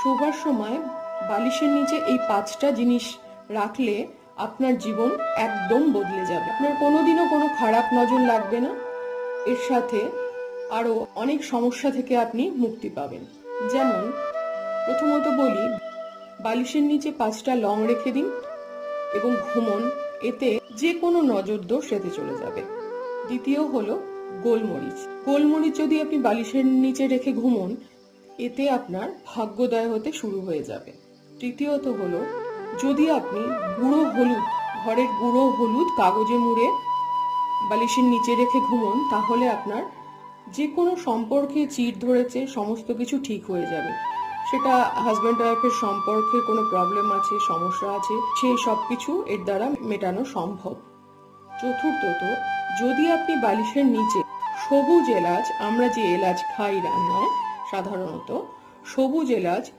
শোবার সময় বালিশের নিচে এই 5টা জিনিস রাখলে আপনার জীবন একদম বদলে যাবে। আপনার কোনোদিনও কোনো খারাপ নজর লাগবে না, এর সাথে আরো অনেক সমস্যা থেকে আপনি মুক্তি পাবেন। যেমন প্রথমত বলি, বালিশের নিচে 5টা লং রেখে দিন এবং ঘুমন, এতে যে কোনো নজর দোষ সেতে চলে যাবে। দ্বিতীয় হলো গোলমরিচ। গোলমরিচ যদি আপনি বালিশের নিচে রেখে ঘুমন, এতে আপনার ভাগ্যোদয় হতে শুরু হয়ে যাবে। তৃতীয়ত হলো, যদি আপনি গুঁড়ো হলুদ, ঘরের গুঁড়ো হলুদ কাগজে মুড়ে বালিশের নিচে রেখে ঘুমন, তাহলে আপনার যে কোনো সম্পর্কে চিড় ধরেছে সমস্ত কিছু ঠিক হয়ে যাবে। সেটা হাজব্যান্ড ওয়াইফের সম্পর্কে কোনো প্রবলেম আছে, সমস্যা আছে, সেই সব কিছু এর দ্বারা মেটানো সম্ভব। চতুর্থত, যদি আপনি বালিশের নিচে সবুজ এলাচ, আমরা যে এলাচ খাই রান্নায় সাধারণত, সবুজ এলাচ